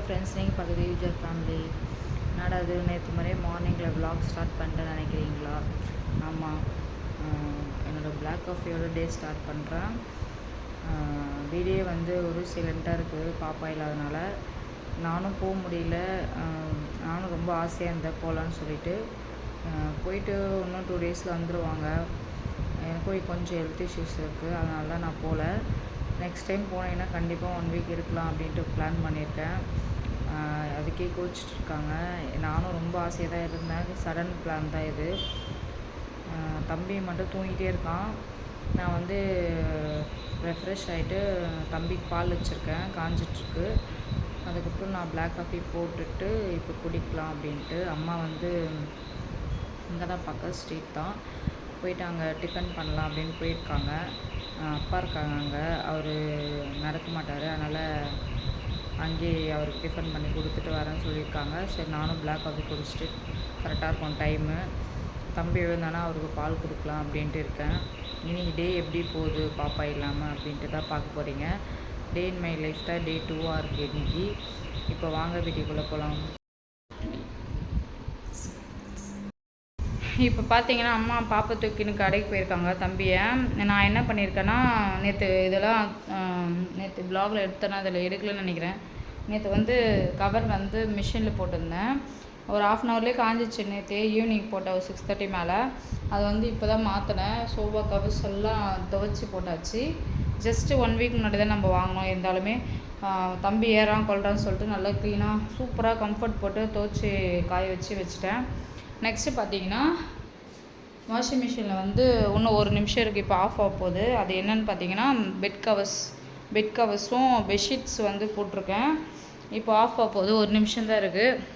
Friends, நீங்கள் பார்க்குறது user family. என்னடா அது நேற்று மாதிரியே மார்னிங்கில் விலாக் ஸ்டார்ட் பண்ணிட்டேன்னு நினைக்கிறீங்களா? ஆமாம், என்னோடய பிளாக் காஃபியோட டே ஸ்டார்ட் பண்ணுறேன். வீடியோ ஒரு சைலண்ட்டாக இருக்குது பாப்பா இல்லாதனால. நானும் போக முடியல. நானும் ரொம்ப ஆசையாக இருந்தேன் போகலான்னு சொல்லிட்டு. போயிட்டு இன்னும் 2 டேஸில் வந்துடுவாங்க. எனக்கும் கொஞ்சம் ஹெல்த் இஷ்யூஸ் இருக்குது, அதனால தான் நான் போகல. நெக்ஸ்ட் டைம் போனீங்கன்னா கண்டிப்பாக 1 வீக் இருக்கலாம் அப்படின்ட்டு பிளான் பண்ணியிருக்கேன். அதுக்கே கோச்சிட்ருக்காங்க. நானும் ரொம்ப ஆசையாக தான் இருந்தேன். சடன் பிளான் தான் இது. தம்பி மட்டும் தூங்கிட்டே இருக்கான். நான் ரெஃப்ரெஷ் ஆகிட்டு தம்பிக்கு பால் வச்சுருக்கேன், காஞ்சிட்ருக்கு. அதுக்கப்புறம் நான் பிளாக் காஃபி போட்டுட்டு இப்போ குடிக்கலாம் அப்படின்ட்டு. அம்மா இங்கே தான் பக்கத்து ஸ்ட்ரீட் தான், போயிட்டு அங்கே டிஃபன் பண்ணலாம் அப்படின்னு போயிருக்காங்க. அப்பா இருக்காங்க அங்கே, அவர் நடக்க மாட்டார், அதனால் அங்கேயே அவருக்கு டிஃபன் பண்ணி கொடுத்துட்டு வரேன்னு சொல்லியிருக்காங்க. சரி, நானும் பிளாக் காஃபி குடிச்சிட்டு கரெக்டாக இருக்கும் டைமு. தம்பி எழுந்தானா அவருக்கு பால் கொடுக்கலாம் அப்படின்ட்டு இருக்கேன். இன்றைக்கி டே எப்படி போகுது பாப்பா இல்லாமல் அப்படின்ட்டு தான் பார்க்க போகிறீங்க. டே இன் மை லைஃப் தான் டே 2ஆக இருக்குது இன்றைக்கி. இப்போ வாங்க வீட்டுக்குள்ளே போகலாம். இப்போ பார்த்தீங்கன்னா அம்மா பாப்பா தூக்கின்னு கடைக்கு போயிருக்காங்க தம்பியை. நான் என்ன பண்ணியிருக்கேன்னா, நேற்று ப்ளாகில் எடுத்தேன்னா அதில் எடுக்கலன்னு நினைக்கிறேன். நேற்று கவர் மிஷினில் போட்டிருந்தேன். ஒரு 1/2 ஹவர்லேயே காஞ்சிச்சு. நேற்று ஈவினிங் போட்டேன், ஒரு 6:30 மேலே. அது இப்போ தான் மாற்றினேன். சோபா கவர்ஸ் எல்லாம் துவைச்சி போட்டாச்சு. ஜஸ்ட்டு 1 வீக் முன்னாடி தான் நம்ம வாங்கினோம். இருந்தாலுமே தம்பி ஏறான் கொள்றான்னு சொல்லிட்டு நல்லா க்ளீனாக சூப்பராக கம்ஃபர்ட் போட்டு துவைச்சி காய வச்சுட்டேன். நெக்ஸ்ட்டு பார்த்தீங்கன்னா, வாஷிங் மிஷினில் இன்னும் 1 நிமிஷம் இருக்குது, இப்போ ஆஃப் ஆக போகுது. அது என்னென்னு பார்த்தீங்கன்னா, பெட் கவர்ஸும் பெட்ஷீட்ஸ் போட்டிருக்கேன். இப்போ ஆஃப் ஆக போகுது, 1 நிமிஷம் தான் இருக்குது.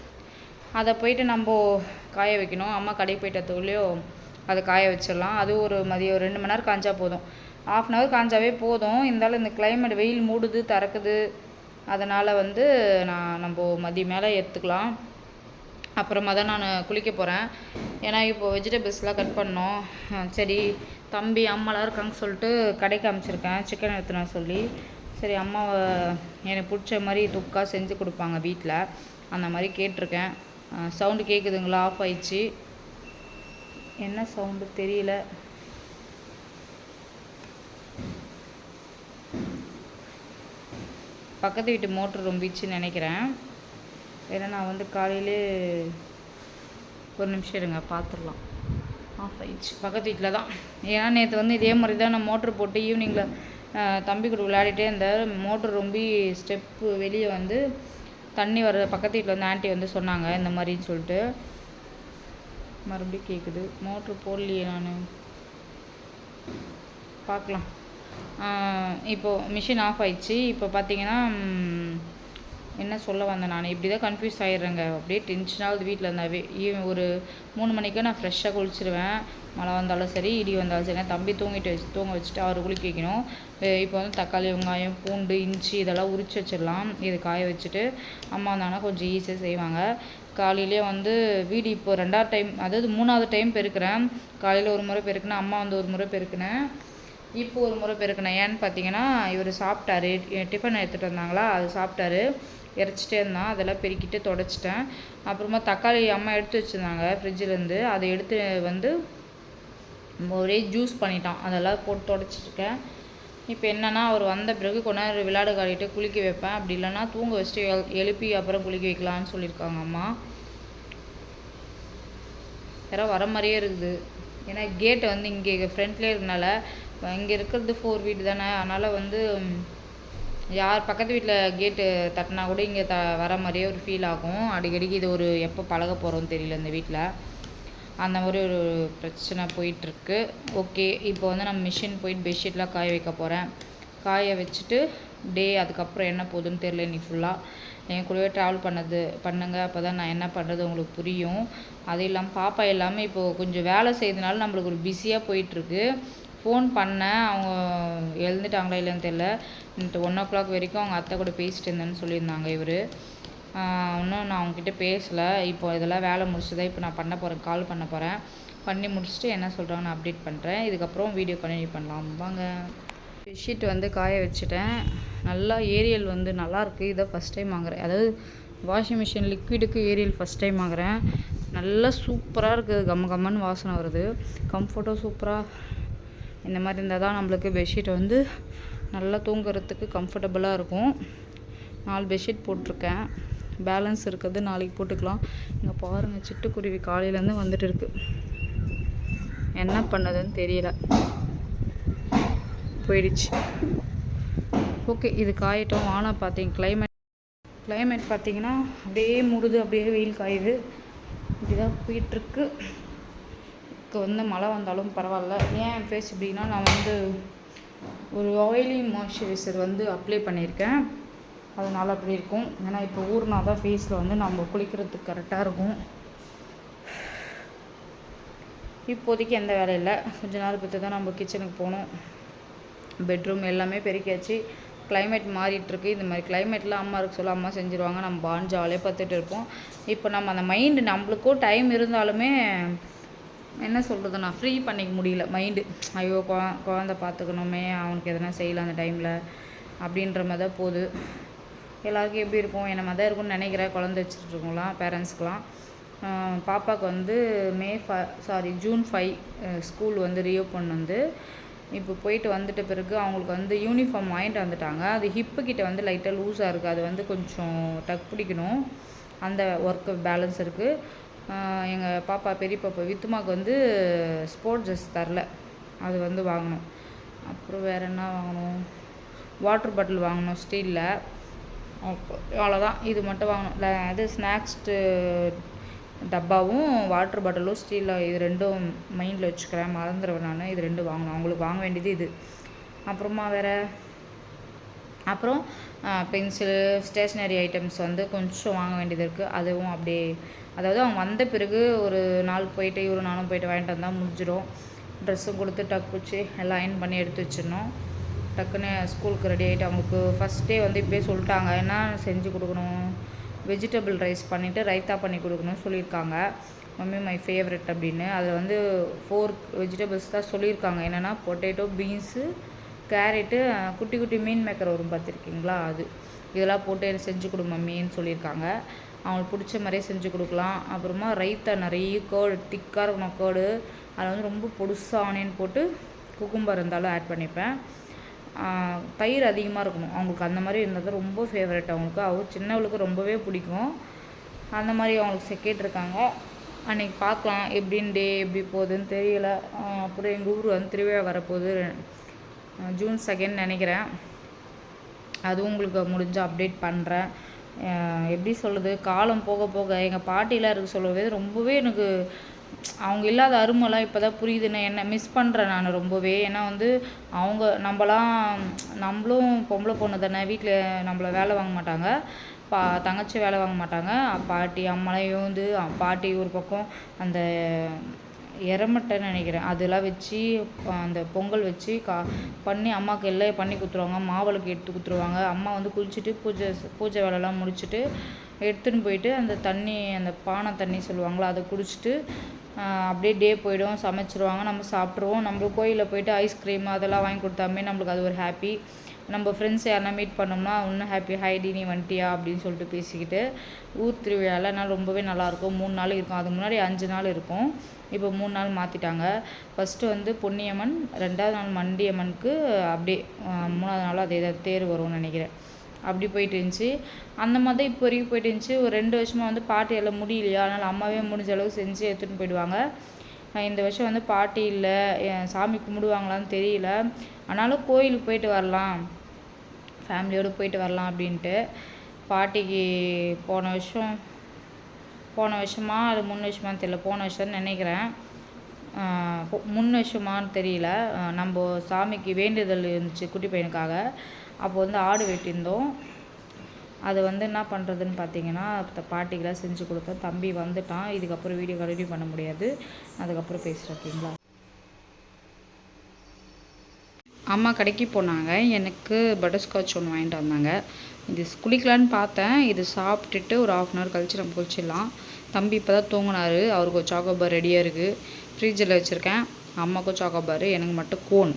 அதை போயிட்டு நம்ம காய வைக்கணும். அம்மா கடைக்கு போயிட்டதுக்குள்ளேயோ அதை காய வச்சிடலாம். அது மதியம் 2 மணி நேரம் காய்ஞ்சா போதும். 1/2 ஹவர் காய்ஞ்சாவே போதும். இருந்தாலும் இந்த கிளைமேட் வெயில் மூடுது திறக்குது, அதனால் நம்ம மதியம் மேலே எடுத்துக்கலாம். அப்புறமா தான் நான் குளிக்க போகிறேன். ஏன்னா இப்போது வெஜிடபிள்ஸ்லாம் கட் பண்ணோம். சரி, தம்பி அம்மாலாம் இருக்காங்க சொல்லிட்டு கடைக்கு அனுப்பிச்சிருக்கேன் சிக்கன் எடுத்துன்னு சொல்லி. சரி, அம்மா எனக்கு பிடிச்ச மாதிரி துக்கா செஞ்சு கொடுப்பாங்க வீட்டில், அந்த மாதிரி கேட்டிருக்கேன். சவுண்டு கேட்குதுங்களா? ஆஃப் ஆயிடுச்சு. என்ன சவுண்டு தெரியல. பக்கத்து வீட்டு மோட்ரு ரொம்பிச்சுன்னு நினைக்கிறேன். ஏன்னா நான் காலையிலே 1 நிமிஷம் இருங்க பார்த்துடலாம். ஆஃப் ஆயிடுச்சு. பக்கத்து வீட்டில் தான். ஏன்னா நேற்று இதே மாதிரி தான் நான் மோட்ரு போட்டு ஈவினிங்கில் தம்பி கூட விளையாடிட்டே இருந்தேன். மோட்ரு ரொம்ப ஸ்டெப்பு வெளியே தண்ணி வர பக்கத்து வீட்டில் ஆண்டி சொன்னாங்க இந்த மாதிரின்னு சொல்லிட்டு. மறுபடியும் கேட்குது. மோட்ரு போடலையே நான், பார்க்கலாம். இப்போது மிஷின் ஆஃப் ஆயிடுச்சு. இப்போ பார்த்தீங்கன்னா என்ன சொல்ல வந்தேன் நான், இப்படி தான் கன்ஃபியூஸ் ஆகிடுறேங்க. அப்படியே டென்ஷனாகுது வீட்டில் இருந்தாவே. ஒரு 3 மணிக்கு நான் ஃப்ரெஷ்ஷாக குளிச்சிடுவேன். மழை வந்தாலும் சரி, இடி வந்தாலும் சரி. தம்பி தூங்க வச்சுட்டு அவர் குளிக்க வைக்கணும். இப்போ தக்காளி, வெங்காயம், பூண்டு, இஞ்சி இதெல்லாம் உரிச்சு வச்சிடலாம். இது காய வச்சுட்டு அம்மா வந்தாங்கன்னா கொஞ்சம் ஈஸியாக செய்வாங்க. காலையிலே வீடு இப்போ 2ஆவது டைம், அதாவது 3ஆவது டைம் பெருக்கிறேன். காலையில் 1 முறை பெருக்கினேன், அம்மா 1 முறை பெருக்கினேன், இப்போ 1 முறை பெருக்கினேன். ஏன்னு பார்த்தீங்கன்னா, இவர் சாப்பிட்டாரு, டிஃபன் எடுத்துகிட்டு வந்தாங்களா, அது சாப்பிட்டாரு, இறச்சிட்டே இருந்தான். அதெல்லாம் பெருக்கிட்டு தொடச்சிட்டேன். அப்புறமா தக்காளி அம்மா எடுத்து வச்சுருந்தாங்க ஃப்ரிட்ஜிலேருந்து, அதை எடுத்து ஒரே ஜூஸ் பண்ணிட்டான். அதெல்லாம் போட்டு தொடச்சிட்ருக்கேன். இப்போ என்னென்னா, அவர் வந்த பிறகு கொஞ்ச நேரம் விளையாட காட்டிட்டு குளிக்க வைப்பேன். அப்படி இல்லைன்னா தூங்க வச்சுட்டு எழுப்பி அப்புறம் குளிக்க வைக்கலான்னு சொல்லியிருக்காங்க அம்மா. யாரோ வர மாதிரியே இருக்குது. ஏன்னா கேட்டு இங்கே ஃப்ரண்ட்லேயே இருக்கனால, இங்கே இருக்கிறது 4 வீடு தானே, அதனால் யார் பக்கத்து வீட்டில் கேட்டு தட்டினா கூட இங்கே வர மாதிரியே ஒரு ஃபீல் ஆகும் அடிக்கடிக்கு. இது எப்போ பழக போகிறோன்னு தெரியல இந்த வீட்டில். அந்த மாதிரி ஒரு பிரச்சனை போயிட்டுருக்கு. ஓகே, இப்போ நம்ம மிஷின் போயிட்டு பெட்ஷீட்லாம் காய வைக்க போகிறேன். காய வச்சுட்டு அதுக்கப்புறம் என்ன போகுதுன்னு தெரியல. இன்னைக்கு ஃபுல்லாக என் கூடவே ட்ராவல் பண்ணுங்க, அப்போ தான் நான் என்ன பண்ணுறது உங்களுக்கு புரியும். அது இல்லாமல் பாப்பா எல்லாமே இப்போது கொஞ்சம் வேலை செய்யறதுனால நம்மளுக்கு ஒரு பிஸியாக போயிட்டுருக்கு. ஃபோன் பண்ணேன், அவங்க எழுந்துட்டாங்களா இல்லைன்னு தெரில. 1 o'clock வரைக்கும் அவங்க அத்தை கூட பேசிட்டு இருந்தேன்னு சொல்லியிருந்தாங்க இவர். இன்னும் நான் அவங்ககிட்ட பேசலை. இப்போ இதெல்லாம் வேலை முடிச்சுதான் இப்போ நான் கால் பண்ண போகிறேன். பண்ணி முடிச்சுட்டு என்ன சொல்கிறாங்கன்னு அப்டேட் பண்ணுறேன். இதுக்கப்புறம் வீடியோ கண்டினியூ பண்ணலாம் வாங்க. பெட்ஷீட் வந்து காய வச்சுட்டேன். நல்லா ஏரியல் வந்து நல்லாயிருக்கு. இதை ஃபஸ்ட் டைம் வாங்குறேன். அதாவது வாஷிங் மிஷின் லிக்விடுக்கு ஏரியல் ஃபஸ்ட் டைம் வாங்குறேன். நல்லா சூப்பராக இருக்குது. கம்மன்னு வாசனை வருது. கம்ஃபர்ட்டும் சூப்பராக இந்த மாதிரி இருந்தால் தான் நம்மளுக்கு பெட்ஷீட் வந்து நல்லா தூங்குறதுக்கு கம்ஃபர்டபுளாக இருக்கும். 4 பெட்ஷீட் போட்டிருக்கேன். பேலன்ஸ் இருக்கிறது நாளைக்கு போட்டுக்கலாம். இங்கே பாருங்கள், சிட்டுக்குருவி காலையிலேருந்து வந்துட்டு இருக்கு. என்ன பண்ணதுன்னு தெரியல, போயிடுச்சு. ஓகே, இது காயட்டும். வானம் பார்த்தீங்க, கிளைமேட் பார்த்தீங்கன்னா அப்படியே மூடுது, அப்படியே வெயில் காயுது. இப்படிதான் போயிட்டுருக்கு. இப்போ வந்து மழை வந்தாலும் பரவாயில்ல. ஏன் ஃபேஸ் இப்படின்னா, நான் வந்து ஒரு ஆயிலி மாய்ஸ்சரைசர் வந்து அப்ளை பண்ணியிருக்கேன். அதனால் அப்படி இருக்கும். ஏன்னா இப்போ ஊர்னா தான் ஃபேஸில் வந்து நம்ம குளிக்கிறதுக்கு கரெக்டாக இருக்கும். இப்போதைக்கு எந்த வேலை இல்லை. கொஞ்ச நாள் பற்றி தான் நம்ம கிச்சனுக்கு போகணும். பெட்ரூம் எல்லாமே பெருக்கியாச்சு. கிளைமேட் மாறிட்டுருக்கு. இந்த மாதிரி கிளைமேட்டில் அம்மா இருக்க சொல்ல அம்மா செஞ்சுருவாங்க. நம்ம பான் ஜாலியாக பார்த்துட்டு இருப்போம். இப்போ நம்ம அந்த மைண்டு, நம்மளுக்கும் டைம் இருந்தாலுமே என்ன சொல்கிறது, நான் ஃப்ரீ பண்ணிக்க முடியல மைண்டு. ஐயோ குழந்த பார்த்துக்கணுமே, அவனுக்கு எதனா செய்யலாம் அந்த டைமில் அப்படின்ற மாதிரி தான் போகுது. எல்லாருக்கும் எப்படி இருக்கும், என்ன மாதிரி தான் இருக்கும்னு நினைக்கிறேன். குழந்தை வச்சுட்ருக்கோங்களாம் பேரண்ட்ஸ்க்கெலாம். பாப்பாவுக்கு வந்து ஜூன் 5 ஸ்கூல் வந்து ரீஓப்பன் வந்து இப்போ போயிட்டு வந்துட்ட பிறகு அவங்களுக்கு வந்து யூனிஃபார்ம் வாங்கிட்டு வந்துட்டாங்க. அது ஹிப்பு கிட்ட வந்து லைட்டாக லூஸாக இருக்குது. அது வந்து கொஞ்சம் டக் பிடிக்கணும். அந்த ஒர்க்கு பேலன்ஸ் இருக்குது. எங்கள் பாப்பா பெரிய பாப்பா வித்துமாவுக்கு வந்து ஸ்போர்ட்ஸ் ட்ரெஸ் தரல, அது வந்து வாங்கணும். அப்புறம் வேறு என்ன வாங்கணும், வாட்டர் பாட்டில் வாங்கணும் ஸ்டீலில். அவ்வளோதான், இது மட்டும் வாங்கணும். அது ஸ்நாக்ஸ்ட்டு டப்பாவும் வாட்டர் பாட்டிலும் ஸ்டீலில், இது ரெண்டும் மைண்டில் வச்சுக்கிறேன். மறந்துடுவேன் நான். இது ரெண்டும் வாங்கணும். அவங்களுக்கு வாங்க வேண்டியது இது. அப்புறமா வேறு அப்புறம் பென்சிலு, ஸ்டேஷ்னரி ஐட்டம்ஸ் வந்து கொஞ்சம் வாங்க வேண்டியது இருக்குது. அதுவும் அப்படியே, அதாவது அவங்க வந்த பிறகு ஒரு நாள் போயிட்டு இவரு நானும் போயிட்டு வாங்கிட்டு வந்தால் முடிஞ்சிடும். ட்ரெஸ்ஸும் கொடுத்து டக் வச்சு எல்லாம் அயன் பண்ணி எடுத்து வச்சிடணும். டக்குன்னு ஸ்கூலுக்கு ரெடி ஆகிட்டு அவங்களுக்கு ஃபஸ்ட் டே வந்து இப்படியே சொல்லிட்டாங்க. என்ன செஞ்சு கொடுக்கணும், வெஜிடபிள் ரைஸ் பண்ணிவிட்டு ரைத்தா பண்ணி கொடுக்கணும்னு சொல்லியிருக்காங்க. மம்மி மை ஃபேவரட் அப்படின்னு. அதில் வந்து 4 வெஜிடபிள்ஸ் தான் சொல்லியிருக்காங்க. என்னென்னா பொட்டேட்டோ, பீன்ஸு, கேரட்டு, குட்டி குட்டி மீன் மேக்கர் வரும் பார்த்துருக்கீங்களா, அது இதெல்லாம் போட்டு செஞ்சு கொடு மம்மின்னு சொல்லியிருக்காங்க. அவங்களுக்கு பிடிச்ச மாதிரியே செஞ்சு கொடுக்கலாம். அப்புறமா ரைத்தா நிறைய கேர்டு, திக்காக இருக்கணும் கேர்டு. அதில் வந்து ரொம்ப பொடுசாக ஆனியன் போட்டு குக்கும்பர் இருந்தாலும் ஆட் பண்ணிப்பேன். தயிர் அதிகமாக இருக்கணும் அவங்களுக்கு. அந்த மாதிரி இருந்தால் தான் ரொம்ப ஃபேவரட் அவங்களுக்கு. சின்னவளுக்கு ரொம்பவே பிடிக்கும். அந்த மாதிரி அவங்களுக்கு கேட்டிருக்காங்க. அன்றைக்கி பார்க்கலாம் எப்படின்னு, டே எப்படி போகுதுன்னு தெரியல. அப்புறம் எங்கள் ஊர் வந்து திருவிழா வரப்போகுது, ஜூன் 2 நினைக்கிறேன். அதுவும் உங்களுக்கு முடிஞ்சால் அப்டேட் பண்ணுறேன். எப்படி சொல்கிறது, காலம் போக போக எங்கள் பாட்டிலாம் இருக்க சொல்லவே ரொம்பவே எனக்கு அவங்க இல்லாத அருமைலாம் இப்போ தான் புரியுதுன்னு. என்ன மிஸ் பண்ணுறேன் நான் ரொம்பவே. ஏன்னா வந்து அவங்க நம்மளும் பொம்பளை பொண்ணு தானே, வீட்டில் நம்மளை வேலை வாங்க மாட்டாங்க. தங்கச்சி வேலை வாங்க மாட்டாங்க. பாட்டி அம்மாலாம் வந்து பாட்டி ஒரு பக்கம் அந்த எரமட்டைன்னு நினைக்கிறேன், அதெல்லாம் வச்சு அந்த பொங்கல் வச்சு பண்ணி அம்மாவுக்கு எல்லாம் பண்ணி கொடுத்துருவாங்க. மாவளுக்கு எடுத்து கொடுத்துருவாங்க. அம்மா வந்து குளிச்சுட்டு பூஜை வேலைலாம் முடிச்சுட்டு எடுத்துன்னு போயிட்டு அந்த தண்ணி, அந்த பானை தண்ணி சொல்லுவாங்களோ, அதை குடிச்சிட்டு அப்படியே டே போய்டும். சமைச்சிருவாங்க, நம்ம சாப்பிட்ருவோம். நம்ம கோயிலில் போயிட்டு ஐஸ்கிரீம் அதெல்லாம் வாங்கி கொடுத்தாமே நம்மளுக்கு அது ஒரு ஹாப்பி. நம்ம ஃப்ரெண்ட்ஸ் யாருனா மீட் பண்ணோம்னா இன்னும் ஹாப்பி, ஹைடி நீ வந்துட்டியா அப்படின்னு சொல்லிட்டு பேசிக்கிட்டு. ஊர் திருவிழாலாம் ரொம்பவே நல்லாயிருக்கும். 3 நாள் இருக்கும். அதுக்கு முன்னாடி 5 நாள் இருக்கும். இப்போ 3 நாள் மாற்றிட்டாங்க. ஃபஸ்ட்டு வந்து பொன்னியம்மன், 2வது நாள் மண்டியம்மனுக்கு, அப்படியே 3வது நாள் அதே தேர் வரும்னு நினைக்கிறேன். அப்படி போயிட்டு இருந்துச்சு. அந்த மாதிரி இப்போ வரைக்கும் போயிட்டு இருந்துச்சு. ஒரு 2 வருஷமாக வந்து பாட்டி எல்லாம் முடியலையா, அதனால் அம்மாவே முடிஞ்ச அளவுக்கு செஞ்சு எடுத்துகிட்டு போயிடுவாங்க. இந்த வருஷம் வந்து பாட்டி இல்லை, சாமி கும்பிடுவாங்களான்னு தெரியல. ஆனாலும் கோயிலுக்கு போயிட்டு வரலாம், ஃபேமிலியோடு போயிட்டு வரலாம் அப்படின்ட்டு. பாட்டிக்கு போன வருஷமா அது 3 வருஷமானு தெரியல, போன வருஷம்னு நினைக்கிறேன். 3 வருஷமானு தெரியல. நம்ம சாமிக்கு வேண்டுதல் இருந்துச்சு குட்டி பையனுக்காக. அப்போ வந்து ஆடு வெட்டியிருந்தோம். அது வந்து என்ன பண்ணுறதுன்னு பார்த்தீங்கன்னா, பாட்டிக்கெலாம் செஞ்சு கொடுத்தோம். தம்பி வந்துட்டான். இதுக்கப்புறம் வீடியோ கண்டினியூ பண்ண முடியாது, அதுக்கப்புறம் பேசுகிறேன், ஓகேங்களா. அம்மா கடைக்கு போனாங்க. எனக்கு பட்டர்ஸ்காட்ச் ஒன்று வாங்கிட்டு வந்தாங்க. இது குளிக்கலான்னு பார்த்தேன். இது சாப்பிட்டுட்டு ஒரு 1/2 அன் ஹவர் கழிச்சு நம்ம குளிச்சிடலாம். தம்பி இப்போ தான் தூங்கினார். அவருக்கு ஒரு சாக்கோபார் ரெடியாக இருக்குது. ஃப்ரிட்ஜில் வச்சுருக்கேன். அம்மாவுக்கும் சாக்கோபார், எனக்கு மட்டும் கோன்.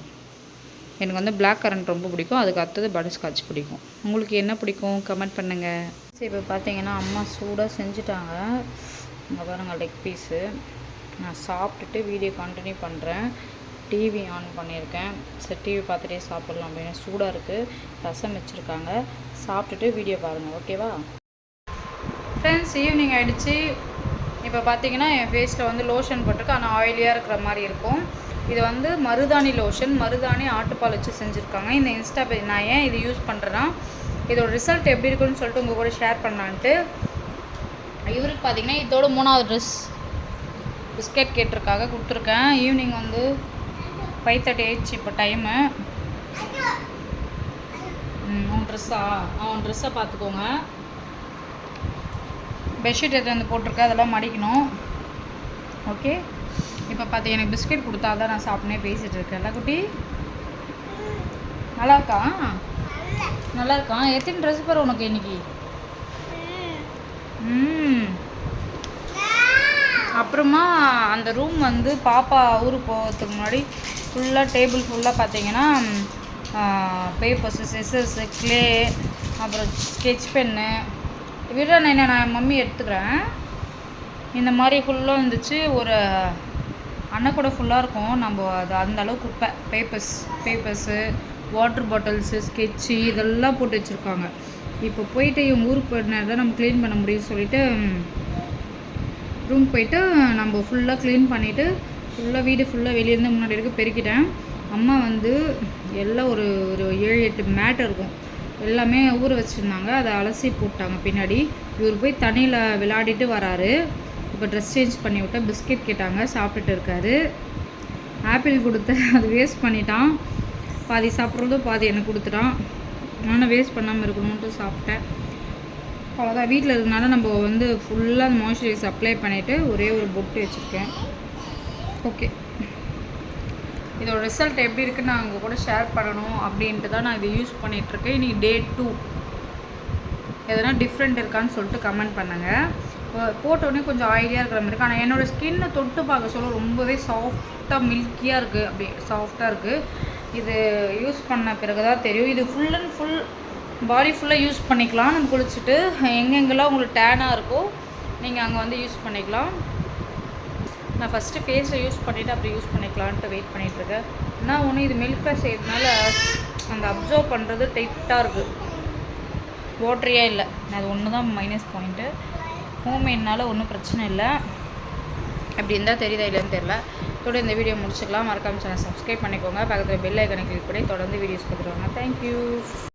எனக்கு வந்து பிளாக் கரண்ட் ரொம்ப பிடிக்கும். அதுக்கு அடுத்தது பட்டர்ஸ்காட்ச் பிடிக்கும். உங்களுக்கு என்ன பிடிக்கும் கமெண்ட் பண்ணுங்கள். சரி, இப்போ பார்த்தீங்கன்னா அம்மா சூடாக செஞ்சுட்டாங்க. இங்கே பாருங்கள் லெக் பீஸு. நான் சாப்பிட்டுட்டு வீடியோ கண்டினியூ பண்ணுறேன். டிவி ஆன் பண்ணியிருக்கேன். சரி, டிவி பார்த்துட்டே சாப்பிட்லாம் அப்படின்னு. சூடாக இருக்குது. ரசம் வச்சுருக்காங்க. சாப்பிட்டுட்டு வீடியோ பாருங்கள், ஓகேவா? ஃப்ரெண்ட்ஸ், ஈவினிங் ஆகிடுச்சு. இப்போ பார்த்தீங்கன்னா என் ஃபேஸில் வந்து லோஷன் போட்டிருக்கு. ஆனால் ஆயிலியாக இருக்கிற மாதிரி இருக்கும். இது வந்து மருதாணி லோஷன். மருதாணி ஆட்டுப்பால் வச்சு செஞ்சுருக்காங்க. இந்த இன்ஸ்டா பேஜ் நான் ஏன் இது யூஸ் பண்ணுறேன்னா, இதோட ரிசல்ட் எப்படி இருக்குன்னு சொல்லிட்டு உங்கள் கூட ஷேர் பண்ணலான்ட்டு. இவருக்கு பார்த்தீங்கன்னா இதோட 3வது ட்ரெஸ் பிஸ்கெட் கேட்டிருக்காக கொடுத்துருக்கேன். ஈவினிங் வந்து 5:30 ஆயிடுச்சு இப்போ டைமு. உன் ட்ரெஸ்ஸை பார்த்துக்கோங்க. பெட்ஷீட் எது வந்து போட்டிருக்கேன், அதெல்லாம் மடிக்கணும். ஓகே, இப்போ பார்த்து எனக்கு பிஸ்கெட் கொடுத்தா தான் நான் சாப்பிட்னே பேசிகிட்டு இருக்கேன்ல குட்டி. நல்லா இருக்கான். எத்தனை ட்ரெஸ் பாரு உனக்கு இன்னைக்கு? அப்புறமா அந்த ரூம் வந்து பாப்பா ஊருக்கு போகிறதுக்கு முன்னாடி ஃபுல்லாக டேபிள் ஃபுல்லாக பார்த்தீங்கன்னா பேப்பர்ஸு, சிசர்ஸு, க்ளே, அப்புறம் ஸ்கெட்ச் பென்னு விட நான் மம்மி எடுத்துக்கிறேன். இந்த மாதிரி ஃபுல்லாக இருந்துச்சு. ஒரு அன்னைக்கூட ஃபுல்லாக இருக்கும். நம்ம அது அந்த அளவுக்கு குப்பை. பேப்பர்ஸு, வாட்டர் பாட்டில்ஸு, ஸ்கெட்சு இதெல்லாம் போட்டு வச்சுருக்காங்க. இப்போ போயிட்டு இவங்க ஊருக்கு போயிட்டு தான் நம்ம க்ளீன் பண்ண முடியும்னு சொல்லிவிட்டு ரூம் போயிட்டு நம்ம ஃபுல்லாக க்ளீன் பண்ணிவிட்டு ஃபுல்லாக வீடு ஃபுல்லாக வெளியேருந்து முன்னாடி இருக்க பெருக்கிட்டேன். அம்மா வந்து எல்லாம் ஒரு 7-8 மேட் இருக்கும், எல்லாமே ஊற வச்சுருந்தாங்க. அதை அலசி போட்டாங்க பின்னாடி. இவர் போய் தண்ணியில் விளையாடிட்டு வராரு. இப்போ ட்ரெஸ் சேஞ்ச் பண்ணி விட்டேன். பிஸ்கெட் கேட்டாங்க, சாப்பிட்டுட்டு இருக்காரு. ஆப்பிள் கொடுத்தேன், அது வேஸ்ட் பண்ணிட்டான். பாதி சாப்பிட்றதும் பாதி எனக்கு கொடுத்துட்டான். நானும் வேஸ்ட் பண்ணாமல் இருக்கணும்ன்ட்டு சாப்பிட்டேன். அவ்வளோதான். வீட்டில் இருக்கிறதுனால நம்ம வந்து ஃபுல்லாக அந்த மாய்ஸ்சரைசர் அப்ளை பண்ணிவிட்டு ஒரே ஒரு பொட்டு வச்சுருக்கேன். ஓகே, இதோட ரிசல்ட் எப்படி இருக்குன்னு நான் உங்கள் கூட ஷேர் பண்ணணும் அப்படின்ட்டு தான் நான் இதை யூஸ் பண்ணிகிட்ருக்கேன். இன்றைக்கி டே 2. எதனா டிஃப்ரெண்ட் இருக்கான்னு சொல்லிட்டு கமெண்ட் பண்ணுங்கள். போட்டோடனே கொஞ்சம் ஆயிலியாக இருக்கிற மாதிரி இருக்குது. ஆனால் என்னோடய ஸ்கின்னை தொட்டு பார்க்க சொல்ல ரொம்பவே சாஃப்டாக மில்கியாக இருக்குது. அப்படி சாஃப்டாக இருக்குது. இது யூஸ் பண்ண பிறகு தான் தெரியும். இது ஃபுல் அண்ட் ஃபுல் பாடி ஃபுல்லாக யூஸ் பண்ணிக்கலாம். நம்ம குளிச்சுட்டு எங்கெங்கெல்லாம் உங்களுக்கு டேனாக இருக்கோ நீங்கள் அங்கே வந்து யூஸ் பண்ணிக்கலாம். நான் ஃபஸ்ட்டு ஃபேஸில் யூஸ் பண்ணிவிட்டு அப்புறம் யூஸ் பண்ணிக்கலான்ட்டு வெயிட் பண்ணிகிட்ருக்கேன். ஆனால் ஒன்று இது மில்காக செய்யறதுனால அந்த அப்சர்வ் பண்ணுறது டைட்டாக இருக்குது, வாட்டரியாக இல்லை. அது ஒன்று தான் மைனஸ் பாயிண்ட்டு. ஹோம்மேட்னால ஒன்றும் பிரச்சனை இல்லை. அப்படி இருந்தால் தெரியுதா இல்லைன்னு தெரில. தொடர்ந்து இந்த வீடியோ முடிச்சுக்கலாம். மறக்காம சேனல் சப்ஸ்கிரைப் பண்ணிக்கோங்க. பக்கத்தில் பெல் ஐக்கனை கிளிக் பண்ணி தொடர்ந்து வீடியோஸ் கொடுத்துருவாங்க. தேங்க்யூ.